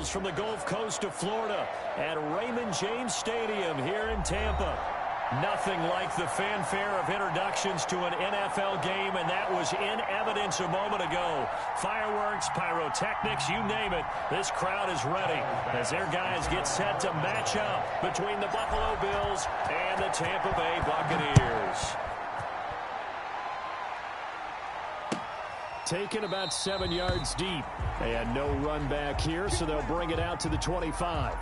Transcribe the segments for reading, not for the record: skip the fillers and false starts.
comes from the Gulf Coast of Florida at Raymond James Stadium here in Tampa. Nothing like the fanfare of introductions to an NFL game, and that was in evidence a moment ago. Fireworks, pyrotechnics, you name it. This crowd is ready as their guys get set to match up between the Buffalo Bills and the Tampa Bay Buccaneers. Taken about 7 yards deep. And no run back here, so they'll bring it out to the 25.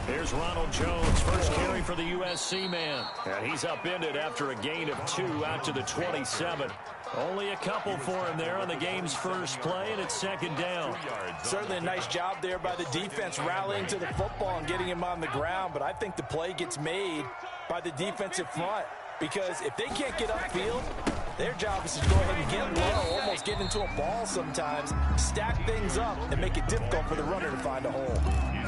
Here's Ronald Jones, first carry for the USC man. And he's upended after a gain of 2 out to the 27. Only a couple for him there on the game's first play, and it's second down. Certainly a nice job there by the defense rallying to the football and getting him on the ground, but I think the play gets made by the defensive front because if they can't get upfield, their job is to go ahead and get low, almost get into a ball sometimes, stack things up, and make it difficult for the runner to find a hole.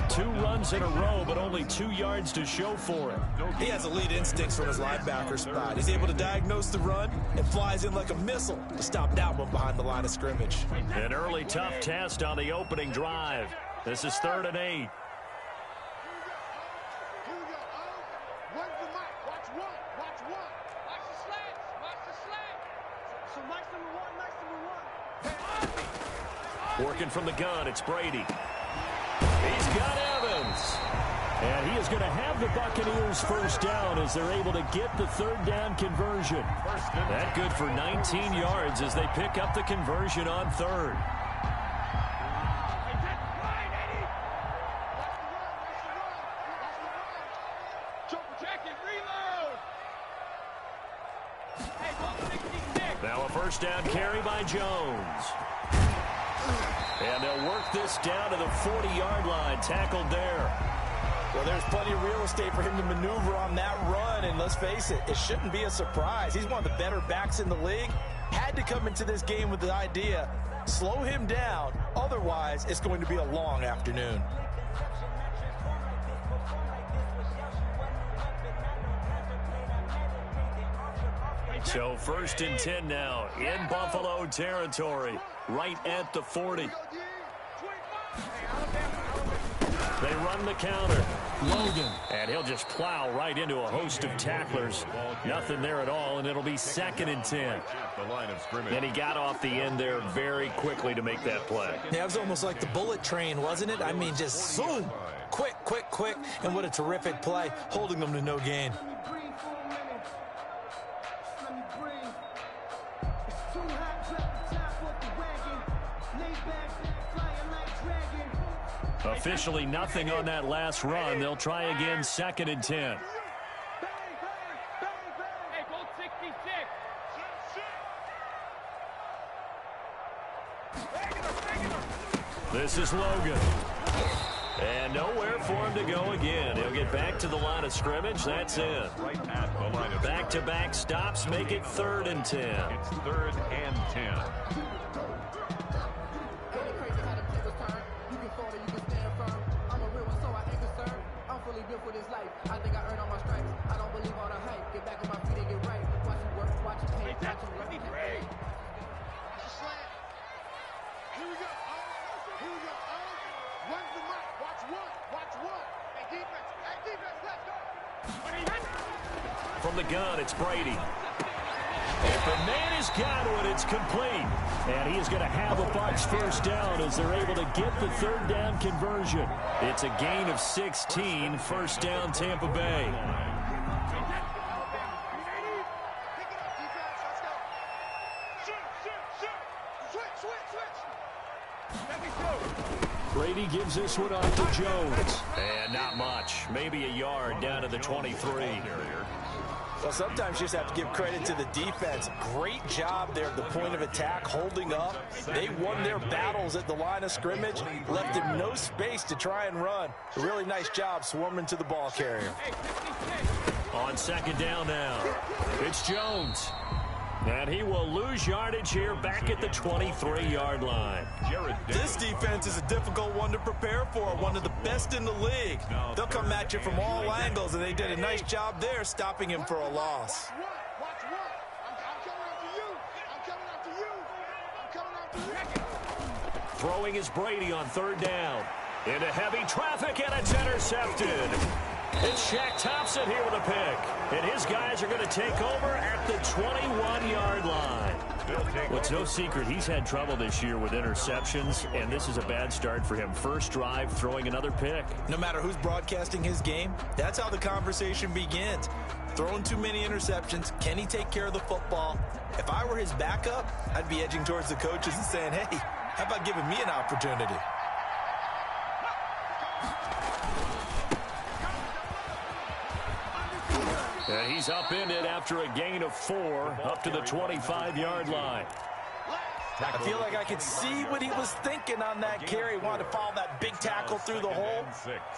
2 runs in a row, but only 2 yards to show for it. He has elite instincts from his linebacker spot. He's able to diagnose the run and flies in like a missile to stop that one behind the line of scrimmage. An early tough test on the opening drive. This is 3rd and 8. Working from the gun, it's Brady. He's got Evans. And he is going to have the Buccaneers first down as they're able to get the 3rd down conversion. That good for 19 yards as they pick up the conversion on 3rd. Now a first down carry by Jones. And they'll work this down to the 40-yard line, tackled there. Well, there's plenty of real estate for him to maneuver on that run, and let's face it, it shouldn't be a surprise. He's one of the better backs in the league. Had to come into this game with the idea, slow him down, otherwise it's going to be a long afternoon. So 1st and 10 now in Buffalo territory, right at the 40. They run the counter. Logan. And he'll just plow right into a host of tacklers. Nothing there at all, and it'll be 2nd and 10. And he got off the end there very quickly to make that play. Yeah, it was almost like the bullet train, wasn't it? I mean, just zoom. Quick, quick, quick. And what a terrific play, holding them to no gain. Officially nothing on that last run. They'll try again, 2nd and 10. This is Logan. And nowhere for him to go again. He'll get back to the line of scrimmage. That's it. Back-to-back stops make it 3rd and 10. It's 3rd and 10. From the gun, it's Brady. If the man has got it, it's complete. And he is going to have a Bucs first down as they're able to get the 3rd down conversion. It's a gain of 16, first down Tampa Bay. Brady gives gives this one off to Jones. And not much. Maybe a yard down to the 23. Well, sometimes you just have to give credit to the defense. Great job there at the point of attack, holding up. They won their battles at the line of scrimmage, left him no space to try and run. A really nice job swarming to the ball carrier. On second down now, it's Jones. And he will lose yardage here back at the 23-yard line. This defense is a difficult one to prepare for, one of the best in the league. They'll come at you from all angles, and they did a nice job there stopping him for a loss. Throwing is Brady on third down. Into heavy traffic, and it's intercepted. It's Shaq Thompson here with a pick. And his guys are going to take over at the 21-yard line. Well, it's no secret he's had trouble this year with interceptions, and this is a bad start for him. First drive, throwing another pick. No matter who's broadcasting his game, that's how the conversation begins. Throwing too many interceptions, can he take care of the football? If I were his backup, I'd be edging towards the coaches and saying, hey, how about giving me an opportunity? And he's upended after a gain of 4 up to the 25-yard line. I feel like I could see what he was thinking on that carry. Wanted to follow that big tackle through the hole.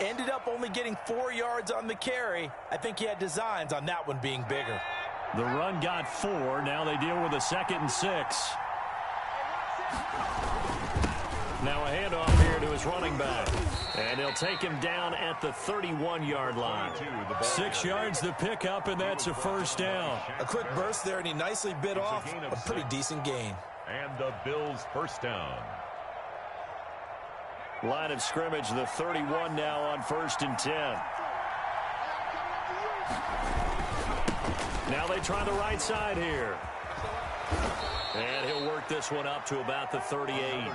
Ended up only getting 4 yards on the carry. I think he had designs on that one being bigger. The run got 4. Now they deal with a 2nd and 6. Now a handoff here to his running back. And he'll take him down at the 31-yard line. 6 yards the pickup, and that's a first down. A quick burst there, and he nicely bit off a pretty decent gain. And the Bills first down. Line of scrimmage, the 31 now on 1st and 10. Now they try the right side here. And he'll work this one up to about the 38.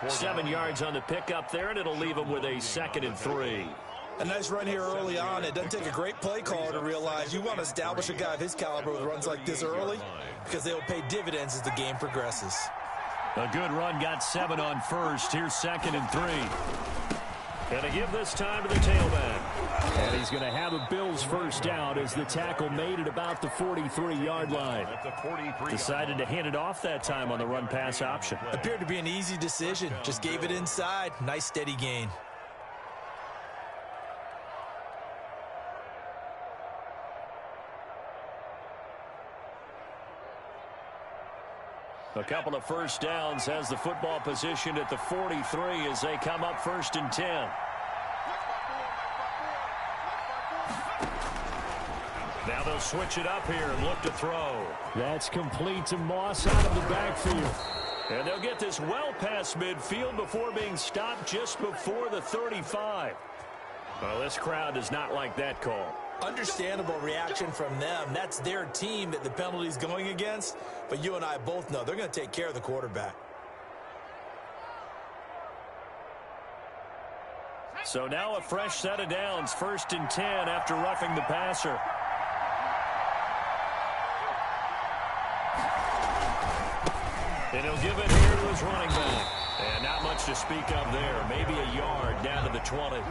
7 yards on the pickup there, and it'll leave him with a 2nd and 3. A nice run here early on. It doesn't take a great play caller to realize you want to establish a guy of his caliber with runs like this early because they will pay dividends as the game progresses. A good run, got 7 on 1st. Here's 2nd and 3. And to give this time to the tailback. And he's going to have a Bills first down as the tackle made at about the 43-yard line. Decided to hand it off that time on the run-pass option. Appeared to be an easy decision. Just gave it inside. Nice steady gain. A couple of first downs has the football positioned at the 43 as they come up 1st and 10. Now they'll switch it up here and look to throw. That's complete to Moss out of the backfield. And they'll get this well past midfield before being stopped just before the 35. Well, this crowd does not like that call. Understandable reaction from them. That's their team that the penalty's going against. But you and I both know they're going to take care of the quarterback. So now a fresh set of downs. 1st and 10 after roughing the passer. And he'll give it here to his running back. And not much to speak of there. Maybe a yard down to the 20.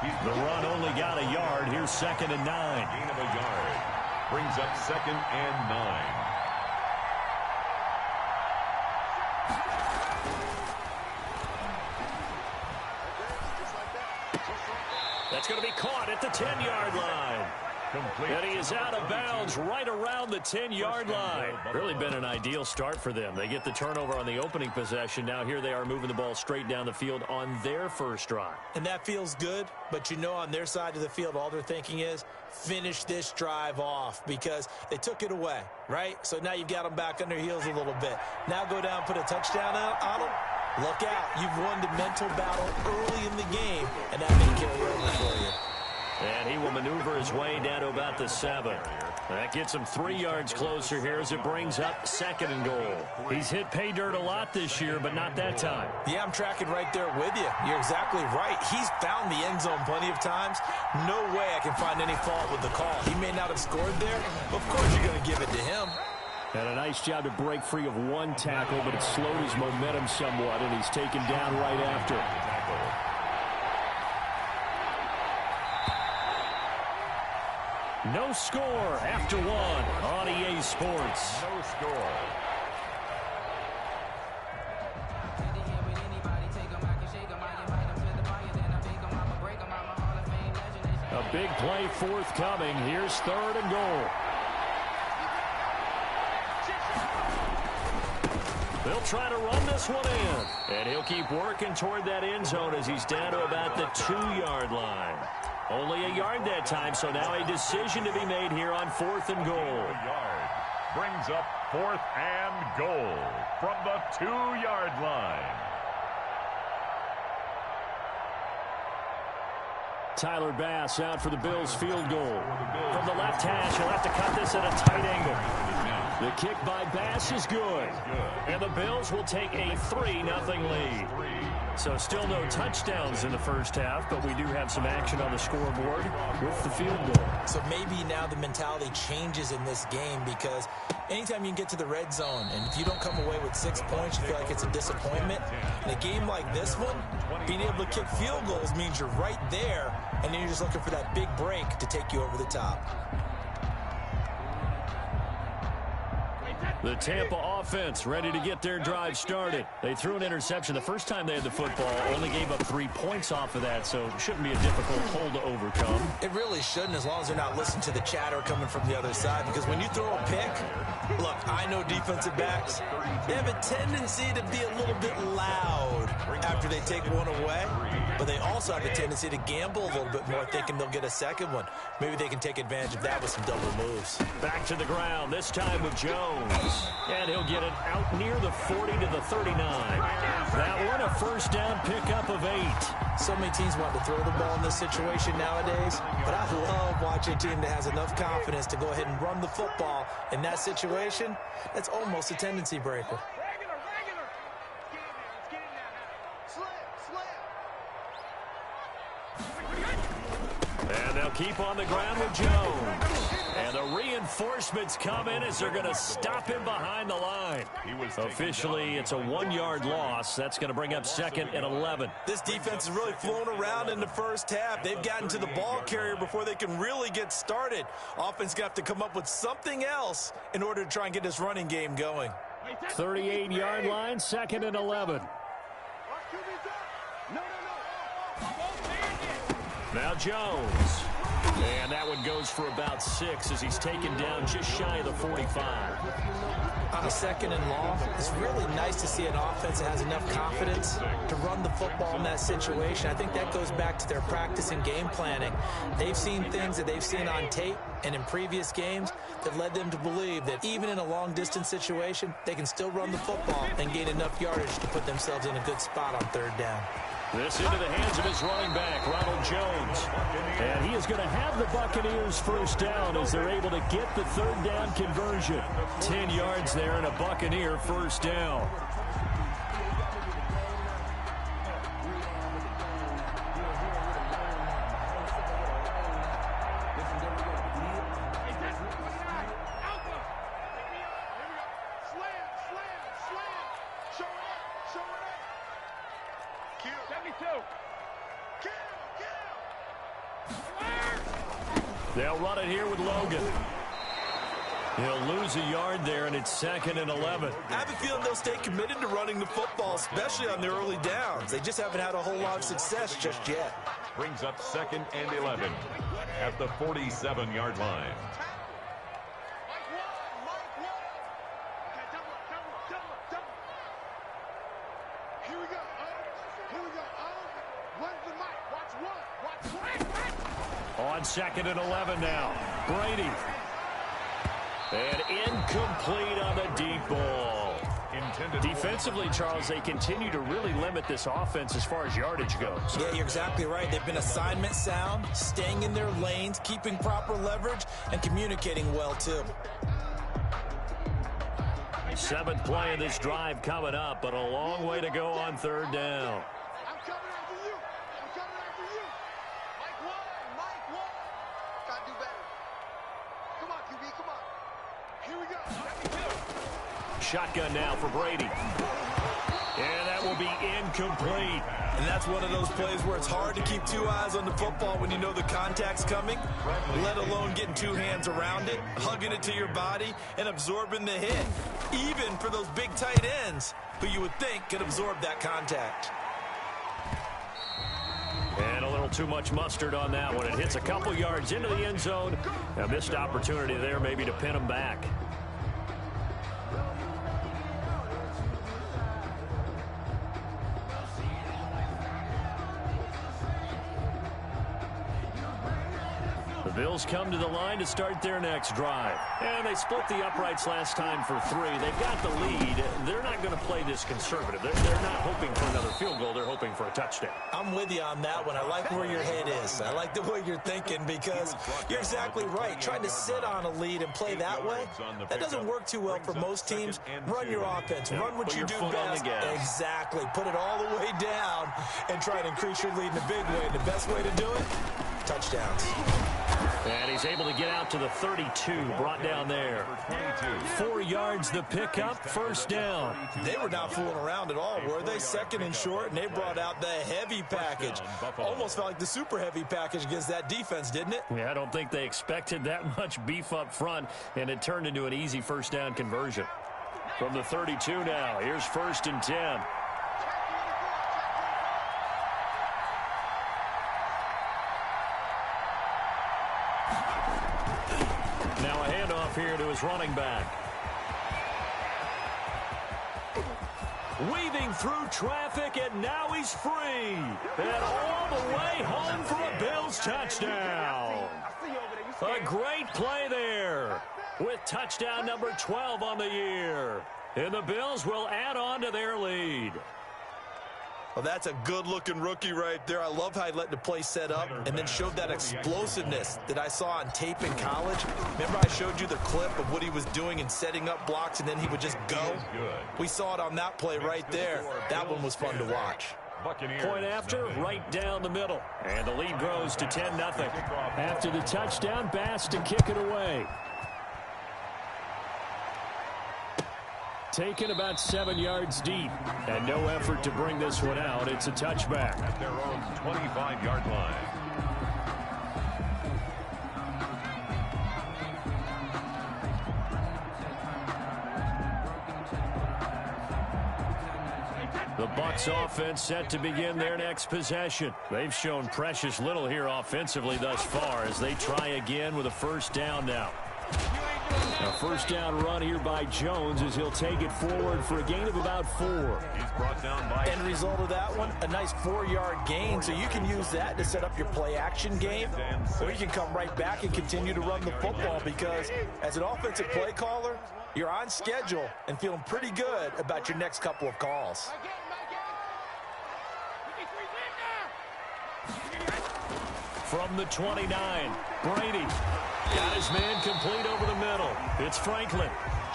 The run only got a yard. Here's 2nd and 9. Gain of a yard. Brings up 2nd and 9. That's going to be caught at the 10-yard line. And he is out of bounds right around the 10-yard line. Really been an ideal start for them. They get the turnover on the opening possession. Now here they are moving the ball straight down the field on their first drive. And that feels good, but you know on their side of the field all they're thinking is finish this drive off because they took it away, right? So now you've got them back on their heels a little bit. Now go down and put a touchdown on them. Look out. You've won the mental battle early in the game, and that may carry over for you. And he will maneuver his way down to about the 7. That gets him 3 yards closer here as it brings up 2nd and goal. He's hit pay dirt a lot this year, but not that time. Yeah, I'm tracking right there with you. You're exactly right. He's found the end zone plenty of times. No way I can find any fault with the call. He may not have scored there, but of course you're going to give it to him. And a nice job to break free of one tackle, but it slowed his momentum somewhat, and he's taken down right after. No score after one on EA Sports. No score. A big play forthcoming. Here's 3rd and goal. They'll try to run this one in. And he'll keep working toward that end zone as he's down to about the 2-yard line. Only a yard that time, so now a decision to be made here on 4th and goal. A yard. Brings up 4th and goal from the 2-yard line. Tyler Bass out for the Bills field goal. From the left hash, he'll have to cut this at a tight angle. The kick by Bass is good. And the Bills will take a 3-0 lead. So still no touchdowns in the first half, but we do have some action on the scoreboard with the field goal. So maybe now the mentality changes in this game because anytime you can get to the red zone, and if you don't come away with 6 points, you feel like it's a disappointment. In a game like this one, being able to kick field goals means you're right there, and then you're just looking for that big break to take you over the top. The Tampa offense ready to get their drive started. They threw an interception the first time they had the football, only gave up 3 points off of that, so it shouldn't be a difficult hole to overcome. It really shouldn't, as long as they're not listening to the chatter coming from the other side, because when you throw a pick, look, I know defensive backs, they have a tendency to be a little bit loud after they take one away, but they also have a tendency to gamble a little bit more, thinking they'll get a second one. Maybe they can take advantage of that with some double moves. Back to the ground, this time with Jones. And he'll get it out near the 40 to the 39. That one a first down pickup of 8. So many teams want to throw the ball in this situation nowadays, but I love watching a team that has enough confidence to go ahead and run the football in that situation. That's almost a tendency breaker. And they'll keep on the ground with Jones. And the reinforcements come in as they're going to stop him behind the line. Officially, it's a 1-yard loss. That's going to bring up 2nd and 11. This defense has really flown around in the first half. They've gotten to the ball carrier before they can really get started. Offense got to come up with something else in order to try and get this running game going. 38-yard line, 2nd and 11. Now Jones. And that one goes for about 6 as he's taken down just shy of the 45. On a 2nd and long, it's really nice to see an offense that has enough confidence to run the football in that situation. I think that goes back to their practice and game planning. They've seen things that they've seen on tape and in previous games that led them to believe that even in a long-distance situation, they can still run the football and gain enough yardage to put themselves in a good spot on 3rd down. This into the hands of his running back, Ronald Jones. And he is going to have the Buccaneers first down as they're able to get the 3rd down conversion. 10 yards there and a Buccaneer first down. They'll run it here with Logan. He'll lose a yard there, and it's 2nd and 11. I have a feeling they'll stay committed to running the football, especially on their early downs. They just haven't had a whole lot of success just yet. Brings up 2nd and 11 at the 47-yard line. On 2nd and 11 now. Brady. And incomplete on the deep ball. Defensively, Charles, they continue to really limit this offense as far as yardage goes. Yeah, you're exactly right. They've been assignment sound, staying in their lanes, keeping proper leverage, and communicating well, too. 7th play of this drive coming up, but a long way to go on 3rd down. Shotgun now for Brady. And that that will be incomplete. And that's one of those plays where it's hard to keep two eyes on the football when you know the contact's coming, let alone getting two hands around it, hugging it to your body, and absorbing the hit, even for those big tight ends who you would think could absorb that contact. And a little too much mustard on that one. It hits a couple yards into the end zone. A missed opportunity there maybe to pin them back. The Bills come to the line to start their next drive. And they split the uprights last time for 3. They've got the lead. They're not going to play this conservative. They're not hoping for another field goal. They're hoping for a touchdown. I'm with you on that one. I like where your head is. I like the way you're thinking because you're exactly right. Trying to sit on a lead and play that way, that doesn't work too well for most teams. Run your offense. Run what you do best. Exactly. Put it all the way down and try to increase your lead in a big way. And the best way to do it, touchdowns. And he's able to get out to the 32, brought down there. 4 yards the pickup, first down. They were not fooling around at all, were they? Second and short, and they brought out the heavy package. Almost felt like the super heavy package against that defense, didn't it? Yeah, I don't think they expected that much beef up front, and it turned into an easy first down conversion. From the 32 now, here's 1st and 10. Now a handoff here to his running back. Weaving through traffic, and now he's free. And all the way home for a Bills touchdown. A great play there with touchdown number 12 on the year. And the Bills will add on to their lead. Well, that's a good-looking rookie right there. I love how he let the play set up and then showed that explosiveness that I saw on tape in college. Remember I showed you the clip of what he was doing and setting up blocks, and then he would just go? We saw it on that play right there. That one was fun to watch. Point after, right down the middle. And the lead grows to 10-0. After the touchdown, Bass to kick it away. Taken about 7 yards deep, and no effort to bring this one out. It's a touchback. At their own 25-yard line. The Bucs offense set to begin their next possession. They've shown precious little here offensively thus far as they try again with a first down now. A first down run here by Jones as he'll take it forward for a gain of about 4. He's brought down by... End result of that one, a nice 4-yard gain, so you can use that to set up your play-action game, or you can come right back and continue to run the football because as an offensive play caller, you're on schedule and feeling pretty good about your next couple of calls. From the 29, Brady. Got his man complete over the middle. It's Franklin.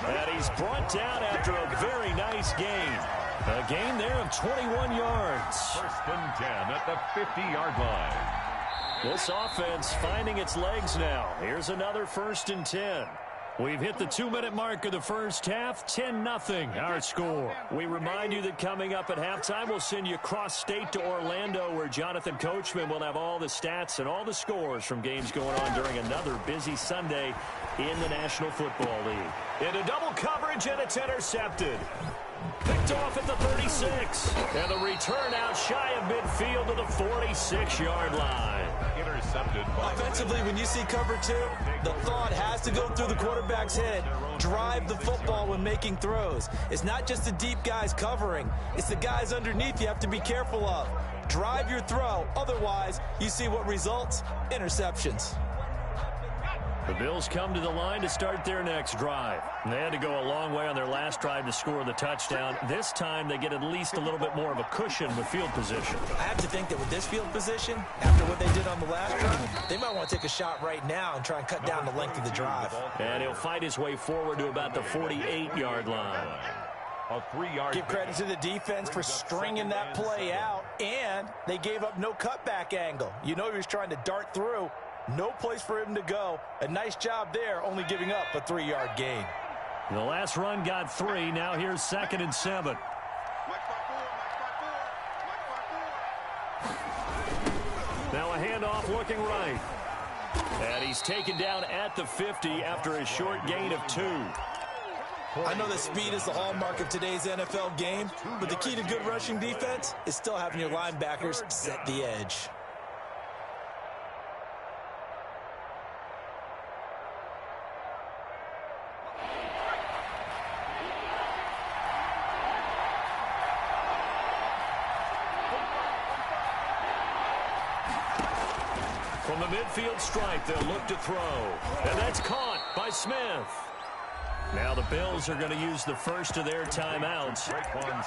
And he's brought down after a very nice gain. A gain there of 21 yards. 1st and 10 at the 50-yard line. This offense finding its legs now. Here's another 1st and 10. We've hit the 2-minute mark of the first half. 10-0 our score. We remind you that coming up at halftime, we'll send you cross-state to Orlando where Jonathan Coachman will have all the stats and all the scores from games going on during another busy Sunday in the National Football League. Into double coverage, and it's intercepted. Picked off at the 36. And the return out shy of midfield to the 46-yard line. Intercepted by... Offensively, when you see cover 2, the thought has to go through the quarterback's head. Drive the football when making throws. It's not just the deep guys covering. It's the guys underneath you have to be careful of. Drive your throw. Otherwise, you see what results? Interceptions. The Bills come to the line to start their next drive. They had to go a long way on their last drive to score the touchdown. This time, they get at least a little bit more of a cushion with field position. I have to think that with this field position, after what they did on the last drive, they might want to take a shot right now and try and cut down the length of the drive. And he'll fight his way forward to about the 48-yard line. A 3-yard... Give credit to the defense for stringing that play out, and they gave up no cutback angle. You know he was trying to dart through. No place for him to go. A nice job there, only giving up a 3-yard gain. The last run got 3. Now here's 2nd and 7. off looking right. And he's taken down at the 50 after a short gain of 2. I know that speed is the hallmark of today's NFL game, but the key to good rushing defense is still having your linebackers set the edge. From the midfield stripe, they'll look to throw. And that's caught by Smith. Now the Bills are going to use the first of their timeouts,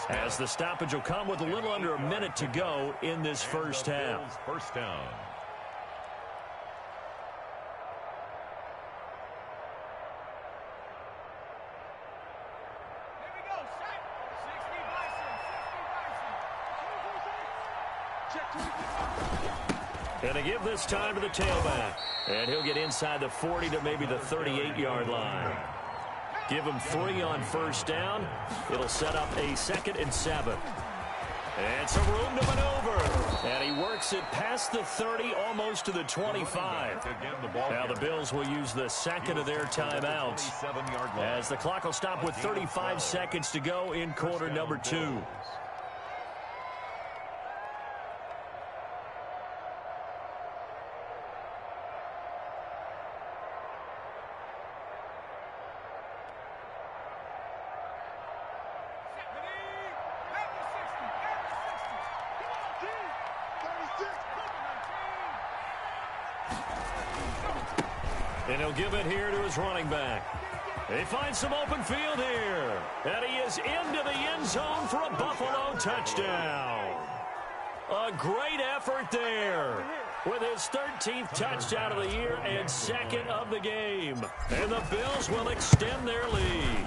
as the stoppage will come with a little under a minute to go in this first half. First down. Going to give this time to the tailback. And he'll get inside the 40 to maybe the 38-yard line. Give him 3 on first down. It'll set up a 2nd and 7. And some room to maneuver. And he works it past the 30, almost to the 25. Now the Bills will use the second of their timeouts, as the clock will stop with 35 seconds to go in quarter number 2. And he'll give it here to his running back. He finds some open field here. And he is into the end zone for a Buffalo touchdown. A great effort there, with his 13th touchdown of the year and 2nd of the game. And the Bills will extend their lead.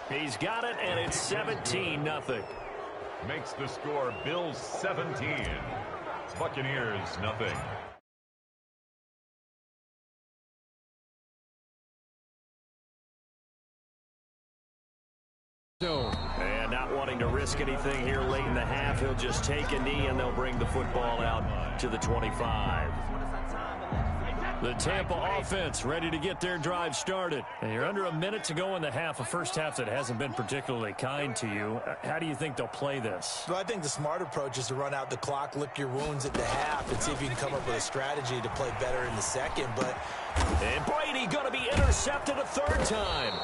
He's got it, and it's 17-0. Makes the score Bills 17. Buccaneers nothing. And not wanting to risk anything here late in the half, he'll just take a knee and they'll bring the football out to the 25. The Tampa offense ready to get their drive started. And you're under a minute to go in the half, a first half that hasn't been particularly kind to you. How do you think they'll play this? Well, I think the smart approach is to run out the clock, lick your wounds at the half, and see if you can come up with a strategy to play better in the second. And Brady going to be intercepted a 3rd time.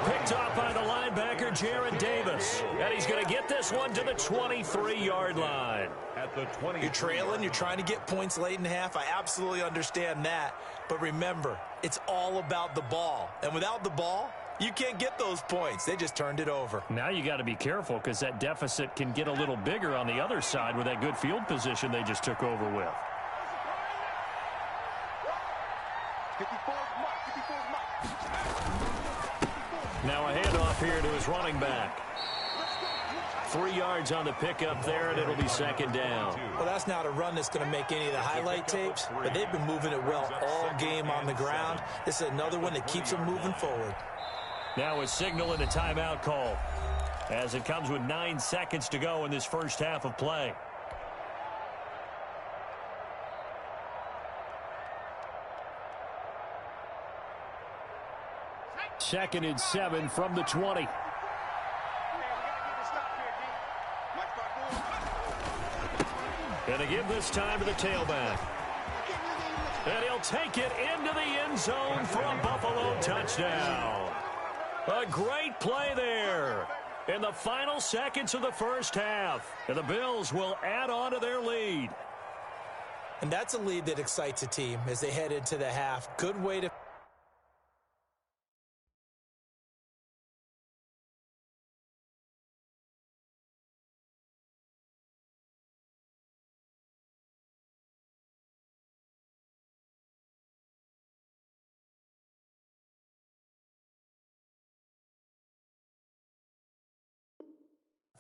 Picked off by the linebacker, Jared Davis. And he's going to get this one to the 23-yard line. At the 20. You're trailing. You're trying to get points late in half. I absolutely understand that. But remember, it's all about the ball. And without the ball, you can't get those points. They just turned it over. Now you got to be careful, because that deficit can get a little bigger on the other side with that good field position they just took over with. Now a handoff here to his running back. 3 yards on the pickup there, and it'll be 2nd down. Well, that's not a run that's going to make any of the highlight tapes, but they've been moving it well all game on the ground. This is another one that keeps them moving forward. Now a signal and a timeout call, as it comes with 9 seconds to go in this first half of play. Second and 7 from the 20. Gonna give this time to the tailback. And he'll take it into the end zone for a Buffalo touchdown. A great play there in the final seconds of the first half. And the Bills will add on to their lead. And that's a lead that excites a team as they head into the half. Good way to...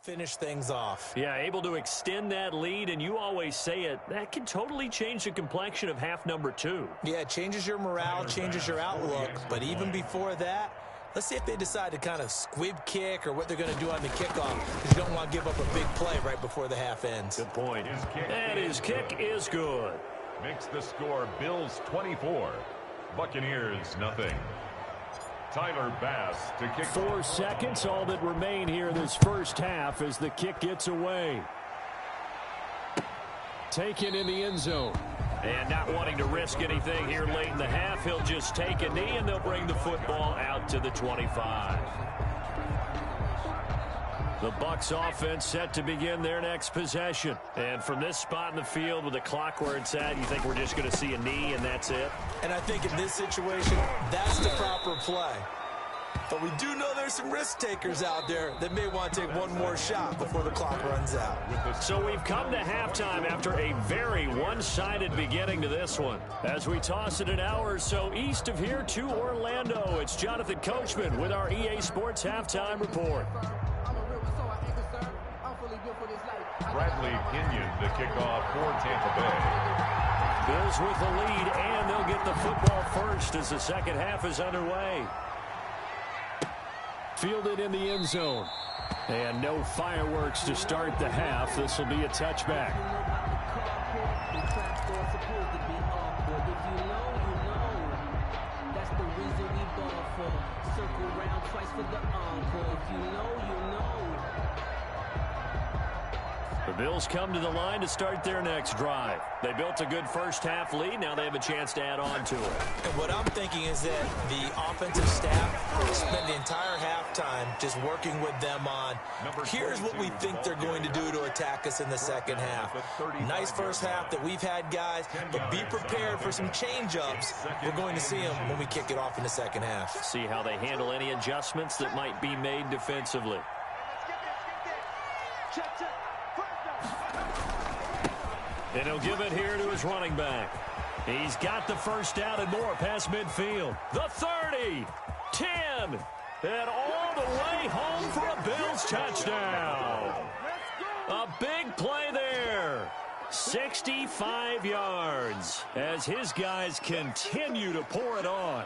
finish things off. Yeah, able to extend that lead, and you always say it, that can totally change the complexion of half number 2. Yeah, it changes your morale, changes your outlook, but even before that, let's see if they decide to kind of squib kick or what they're going to do on the kickoff, because you don't want to give up a big play right before the half ends. Good point. And his kick is good. Makes the score Bills 24, Buccaneers nothing. Tyler Bass to kick. 4 seconds, all that remain here this first half as the kick gets away. Taken in the end zone. And not wanting to risk anything here late in the half, he'll just take a knee and they'll bring the football out to the 25. The Bucs offense set to begin their next possession. And from this spot in the field with the clock where it's at, you think we're just going to see a knee and that's it? And I think in this situation, that's the proper play. But we do know there's some risk takers out there that may want to take one more shot before the clock runs out. So we've come to halftime after a very one-sided beginning to this one. As we toss it an hour or so east of here to Orlando, it's Jonathan Coachman with our EA Sports Halftime Report. Bradley Pinion the kickoff for Tampa Bay. Bills with the lead, and they'll get the football first as the second half is underway. Fielded in the end zone. And no fireworks to start the half. This will be a touchback. The Bills come to the line to start their next drive. They built a good first-half lead. Now they have a chance to add on to it. And what I'm thinking is that the offensive staff spent the entire halftime just working with them on, here's what we think they're going to do to attack us in the second half. Nice first half that we've had, guys, but be prepared for some change-ups. We're going to see them when we kick it off in the second half. See how they handle any adjustments that might be made defensively. And he'll give it here to his running back. He's got the first down and more past midfield. The 30, 10, and all the way home for a Bills touchdown. A big play there. 65 yards as his guys continue to pour it on.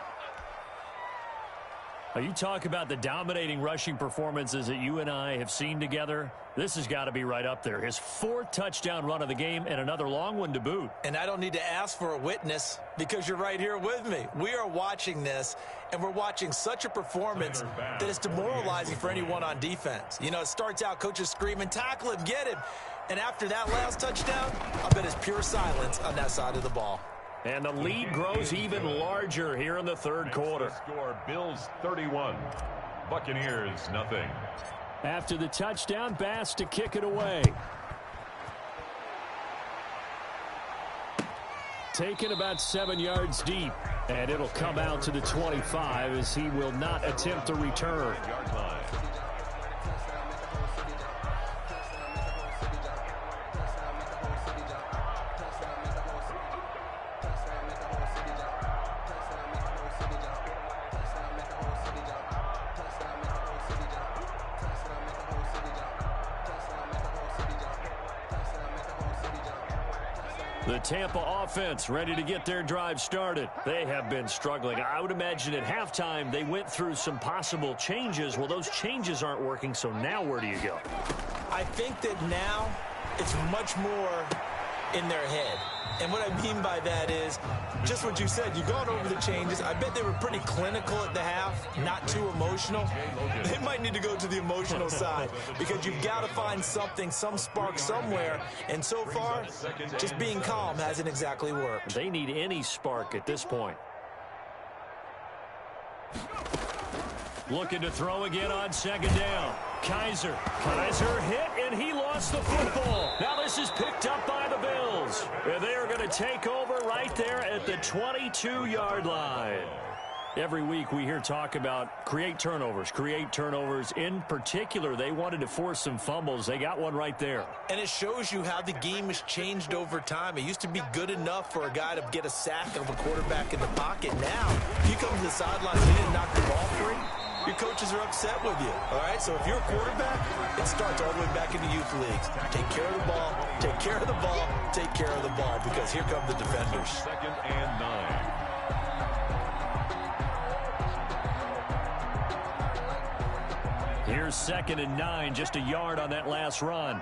Now, you talk about the dominating rushing performances that you and I have seen together. This has got to be right up there. His 4th touchdown run of the game and another long one to boot. And I don't need to ask for a witness because you're right here with me. We are watching this, and we're watching such a performance that it's demoralizing for anyone on defense. You know, it starts out coaches screaming, tackle him, get him. And after that last touchdown, I bet it's pure silence on that side of the ball. And the lead grows even larger here in the third quarter. Score Bills 31, Buccaneers nothing. After the touchdown, Bass to kick it away. Taken about 7 yards deep. And it'll come out to the 25 as he will not attempt a return. The Tampa offense ready to get their drive started. They have been struggling. I would imagine at halftime they went through some possible changes. Well, those changes aren't working, so now where do you go? I think that now it's much more in their head. And what I mean by that is just what you said. You've gone over the changes. I bet they were pretty clinical at the half, not too emotional. They might need to go to the emotional side because you've got to find something, some spark somewhere. And so far, just being calm hasn't exactly worked. They need any spark at this point. Looking to throw again on second down. Kaiser hit, and he lost the football. Now this is picked up by the Bills. And they are going to take over right there at the 22-yard line. Every week we hear talk about create turnovers. In particular, they wanted to force some fumbles. They got one right there. And it shows you how the game has changed over time. It used to be good enough for a guy to get a sack of a quarterback in the pocket. Now, if you come to the sidelines and you didn't knock the ball free, your coaches are upset with you, all right? So if you're a quarterback, it starts all the way back in the youth leagues. Take care of the ball, take care of the ball, take care of the ball, because here come the defenders. 2nd and 9. Here's 2nd and 9, just a yard on that last run.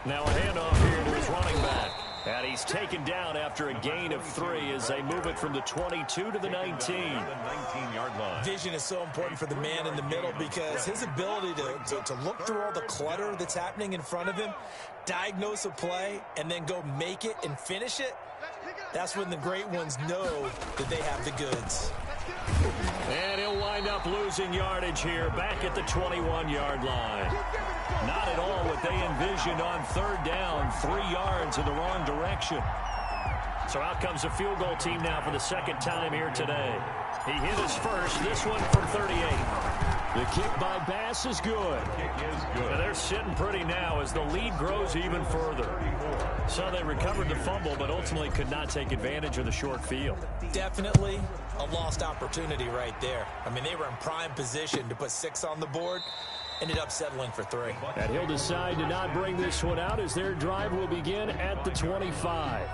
Now a handoff here to his running back. And he's taken down after a gain of 3 as they move it from the 22 to the 19. The 19-yard line. Vision is so important for the man in the middle because his ability to look through all the clutter that's happening in front of him, diagnose a play, and then go make it and finish it, that's when the great ones know that they have the goods. And he'll wind up losing yardage here back at the 21-yard line. Not at all what they envisioned on third down, 3 yards in the wrong direction. So out comes the field goal team now for the second time here today. He hit his first, this one from 38. The kick by Bass is good. And they're sitting pretty now as the lead grows even further. So they recovered the fumble, but ultimately could not take advantage of the short field. Definitely a lost opportunity right there. I mean, they were in prime position to put 6 on the board. Ended up settling for 3. And he'll decide to not bring this one out as their drive will begin at the 25.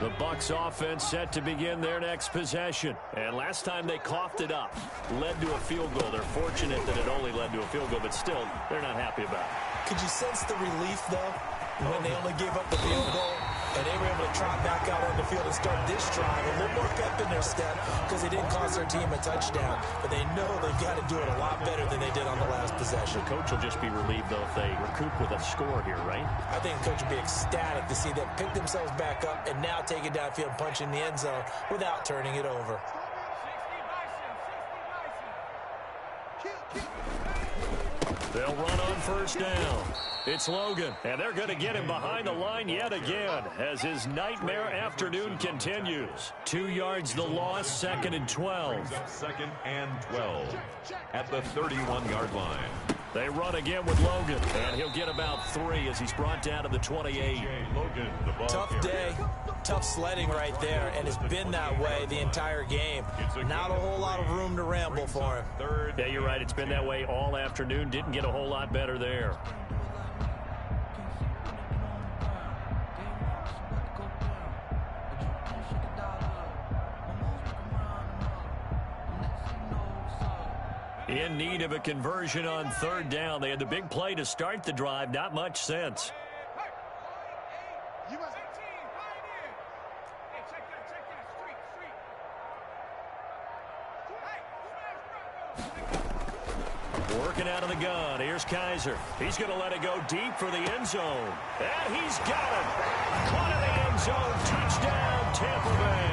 The Bucs offense set to begin their next possession. And last time they coughed it up, led to a field goal. They're fortunate that it only led to a field goal, but still, they're not happy about it. Could you sense the relief, though, when they only gave up the field goal? And they were able to trot back out on the field and start this drive. A little more pep in their step because they didn't cost their team a touchdown. But they know they've got to do it a lot better than they did on the last possession. The coach will just be relieved, though, if they recoup with a score here, right? I think the coach will be ecstatic to see them pick themselves back up and now take it downfield, punch in the end zone without turning it over. They'll run on first down. It's Logan, and they're going to get him behind the line yet again as his nightmare afternoon continues. 2 yards the loss, 2nd and 12. 2nd and 12 at the 31-yard line. They run again with Logan, and he'll get about 3 as he's brought down to the 28. Logan, the ball Tough carrier. day, tough sledding right there, and it's been that way the entire game. Not a whole lot of room to ramble for him. Yeah, you're right. It's been that way all afternoon. Didn't get a whole lot better there. In need of a conversion on third down. They had the big play to start the drive. Not much sense. Working out of the gun. Here's Kaiser. He's going to let it go deep for the end zone. And he's got it. Caught in the end zone. Touchdown, Tampa Bay.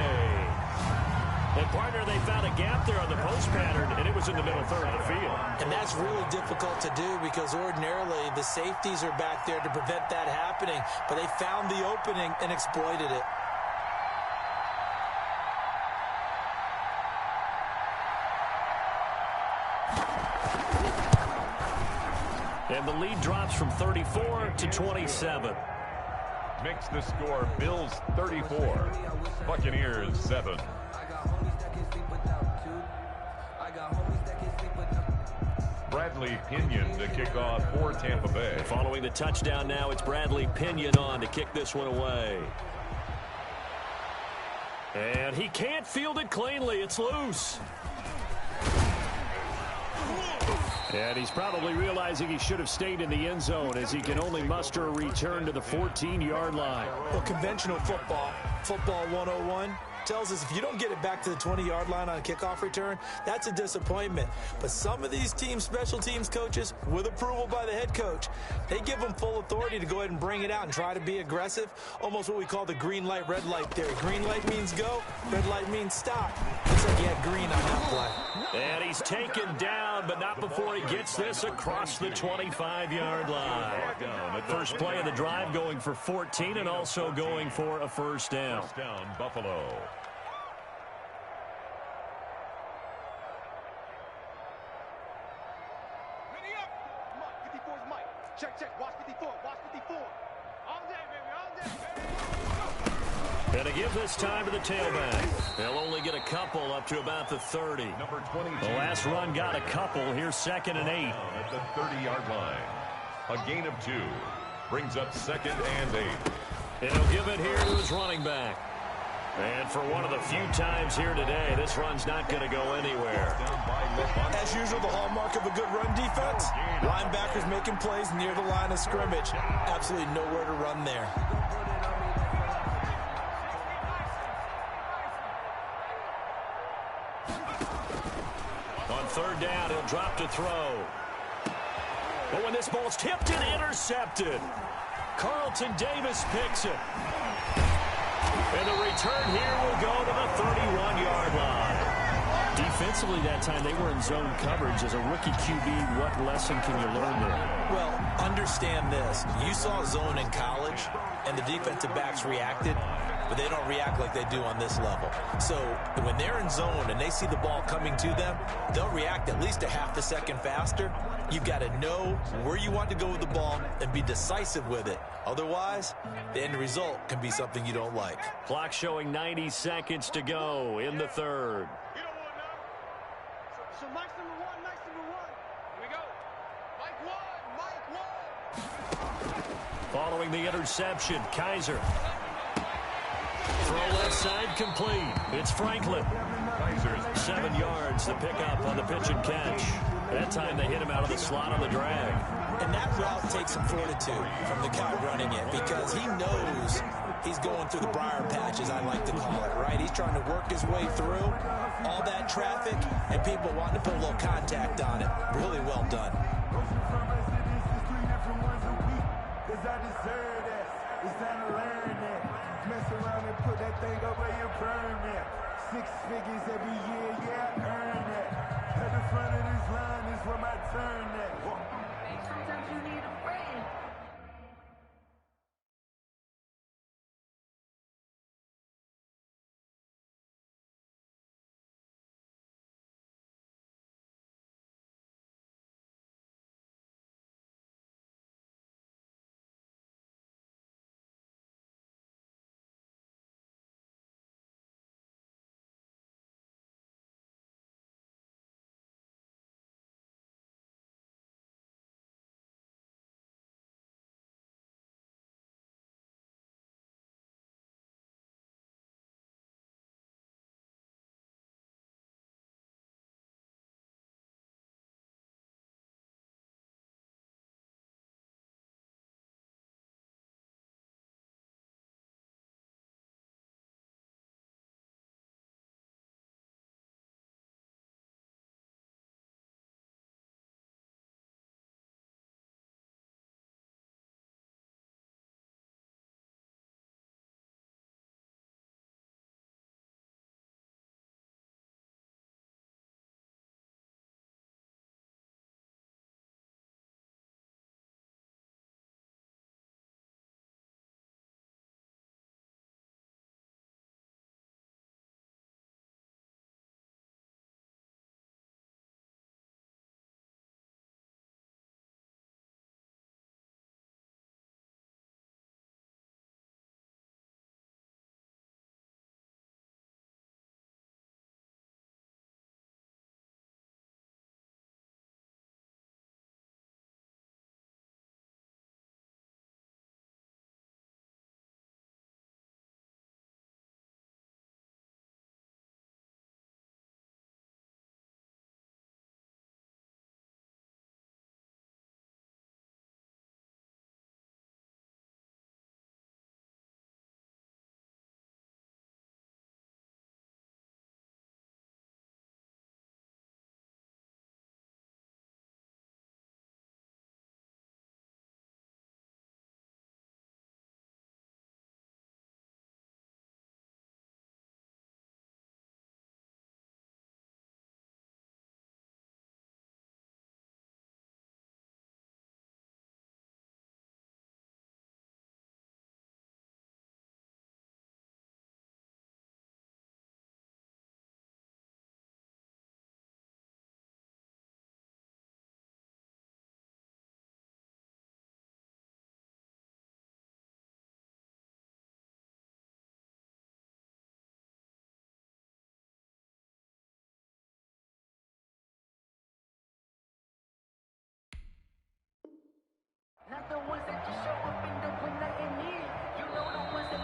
And, partner, they found a gap there on the post pattern, and it was in the middle third of the field. And that's really difficult to do because ordinarily the safeties are back there to prevent that happening. But they found the opening and exploited it. And the lead drops from 34 to 27. Makes the score Bills 34, Buccaneers 7. Bradley Pinion to kick off for Tampa Bay. Following the touchdown now, it's Bradley Pinion on to kick this one away. And he can't field it cleanly. It's loose. And he's probably realizing he should have stayed in the end zone as he can only muster a return to the 14-yard line. Well, conventional football 101, tells us if you don't get it back to the 20-yard line on a kickoff return, that's a disappointment. But some of these teams, special teams coaches, with approval by the head coach, they give them full authority to go ahead and bring it out and try to be aggressive, almost what we call the green light, red light theory. Green light means go, red light means stop. Looks like he had green on that play. And he's taken down, but not before he gets this across the 25-yard line. First play of the drive going for 14 and also going for a first down. First down, Buffalo. Check, watch 54, watch 54. All day, baby, all day. And to give this time to the tailback. They'll only get a couple up to about the 30. Number 22. The last run got a couple. Here's 2nd and 8. At the 30-yard line. A gain of 2. Brings up 2nd and 8. And he'll give it here to his running back. And for one of the few times here today, this run's not going to go anywhere. As usual, the hallmark of a good run defense, linebackers making plays near the line of scrimmage. Absolutely nowhere to run there. On third down, he'll drop to throw. But when this ball's tipped and intercepted, Carlton Davis picks it. And the return here will go to the 31-yard line. Defensively that time, they were in zone coverage. As a rookie QB, what lesson can you learn there? Well, understand this. You saw zone in college, and the defensive backs reacted, but they don't react like they do on this level. So when they're in zone and they see the ball coming to them, they'll react at least a half a second faster. You've got to know where you want to go with the ball and be decisive with it. Otherwise, the end result can be something you don't like. Clock showing 90 seconds to go in the third. You don't want none. So Mike's number one. Here we go. Mike one. Following the interception, Kaiser. Throw left side complete. It's Franklin. 7 yards, the pickup on the pitch and catch. That time they hit him out of the slot on the drag. And that route takes some fortitude from the guy running it because he knows he's going through the briar patch, as I like to call it, right? He's trying to work his way through all that traffic and people wanting to put a little contact on it. Really well done. Mess around and put that thing up where you burn it. 6 figures every year, yeah, earn it. At the front of this line is where my turn at. Sometimes you need a friend.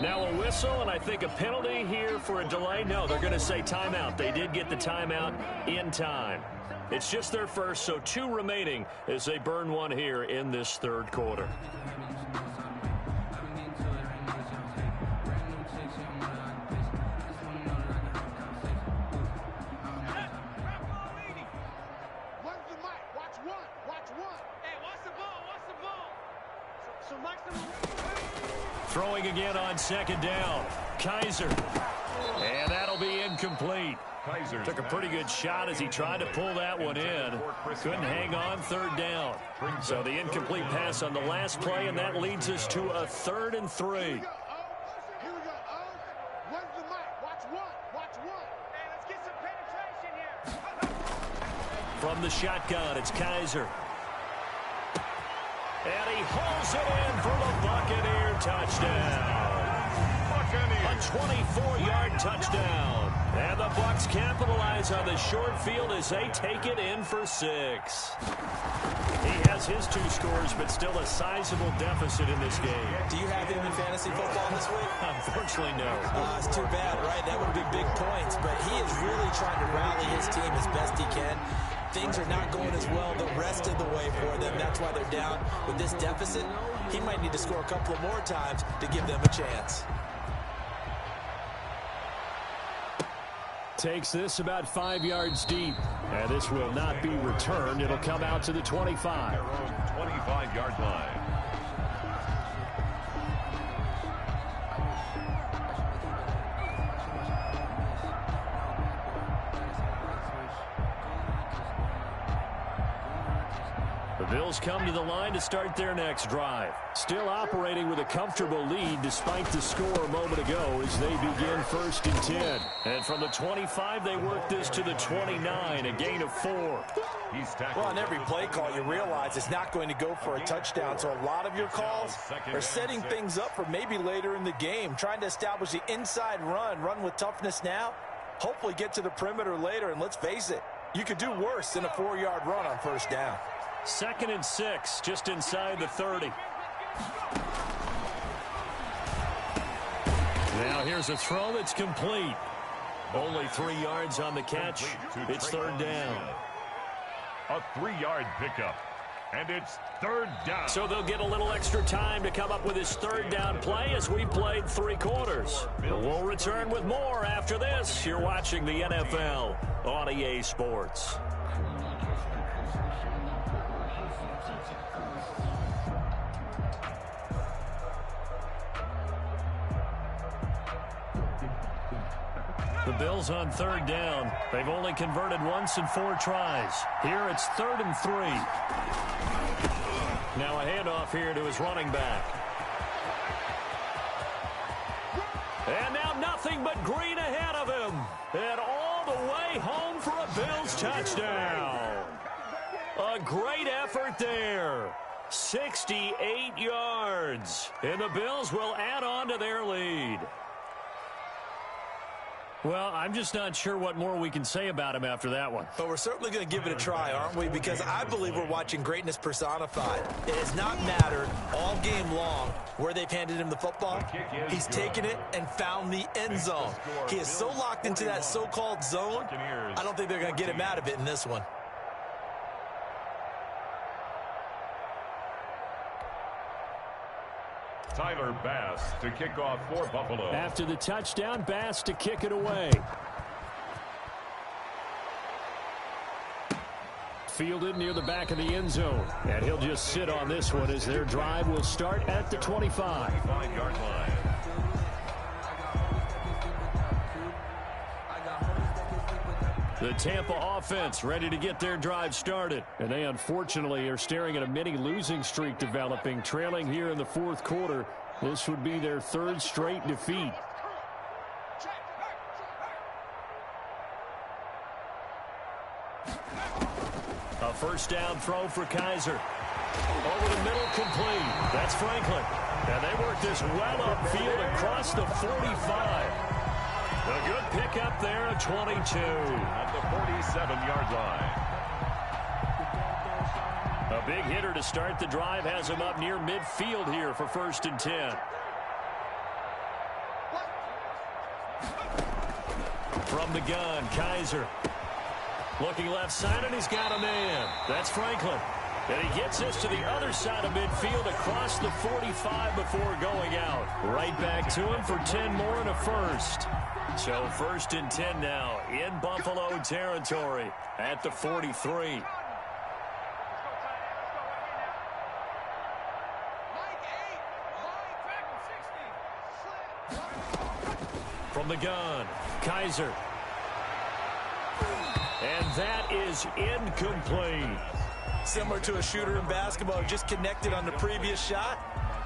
Now a whistle, and I think a penalty here for a delay. No, they're going to say timeout. They did get the timeout in time. It's just their first, so 2 remaining as they burn one here in this third quarter. Throwing again on second down. Kaiser. And that'll be incomplete. Took a pretty good shot as he tried to pull that one in. Couldn't hang on third down. So the incomplete pass on the last play, and that leads us to a 3rd and 3. Here we go. Where's the mic? Watch one. Hey, let's get some penetration here. From the shotgun, it's Kaiser. And he hauls it in for the Buccaneer touchdown. A 24-yard touchdown. And the Bucs capitalize on the short field as they take it in for 6. He has his 2 scores, but still a sizable deficit in this game. Do you have him in fantasy football this week? Unfortunately, no. It's too bad, right? That would be big points, but he is really trying to rally his team as best he can. Things are not going as well the rest of the way for them. That's why they're down with this deficit. He might need to score a couple of more times to give them a chance. Takes this about 5 yards deep. And this will not be returned. It'll come out to the 25. 25-yard line. The Bills come to the line to start their next drive. Still operating with a comfortable lead despite the score a moment ago as they begin 1st and 10. And from the 25, they work this to the 29, a gain of 4. Well, on every play call, you realize it's not going to go for a touchdown. So a lot of your calls are setting things up for maybe later in the game, trying to establish the inside run with toughness now, hopefully get to the perimeter later. And let's face it, you could do worse than a 4-yard run on 1st down. 2nd and 6, just inside the 30. Now here's a throw that's complete. Only 3 yards on the catch. It's 3rd down. A 3-yard pickup. And it's 3rd down. So they'll get a little extra time to come up with his 3rd down play as we played 3 quarters. We'll return with more after this. You're watching the NFL on EA Sports. The Bills on 3rd down. They've only converted once in 4 tries. Here it's 3rd and 3. Now a handoff here to his running back. And now nothing but green ahead of him. And all the way home for a Bills touchdown. A great effort there. 68 yards. And the Bills will add on to their lead. Well, I'm just not sure what more we can say about him after that one. But we're certainly going to give it a try, aren't we? Because I believe we're watching greatness personified. It has not mattered all game long where they've handed him the football. He's taken it and found the end zone. He is so locked into that so-called zone, I don't think they're going to get him out of it in this one. Tyler Bass to kick off for Buffalo. After the touchdown, Bass to kick it away. Fielded near the back of the end zone. And he'll just sit on this one as their drive will start at the 25. 5-yard line. The Tampa offense ready to get their drive started. And they unfortunately are staring at a mini losing streak developing, trailing here in the 4th quarter. This would be their 3rd straight defeat. A 1st down throw for Kaiser. Over the middle, complete. That's Franklin. And they work this well upfield across the 45. A good pickup there at 22. At the 47-yard line. A big hitter to start the drive has him up near midfield here for 1st and 10. From the gun, Kaiser. Looking left side, and he's got a man. That's Franklin. And he gets this to the other side of midfield across the 45 before going out. Right back to him for 10 more and a first. So 1st and 10 now in Buffalo territory at the 43. From the gun, Kaiser. And that is incomplete. Similar to a shooter in basketball, just connected on the previous shot.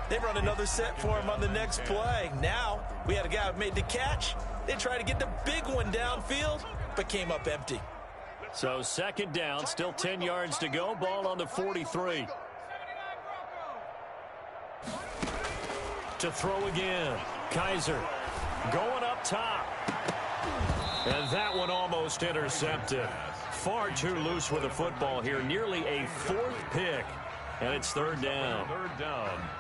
They run another set for him on the next play. Now, we had a guy who made the catch. They tried to get the big one downfield, but came up empty. So 2nd down, still 10 yards to go. Ball on the 43. To throw again. Kaiser going up top. And that one almost intercepted. Far too loose with the football here. Nearly a 4th pick. And it's 3rd down.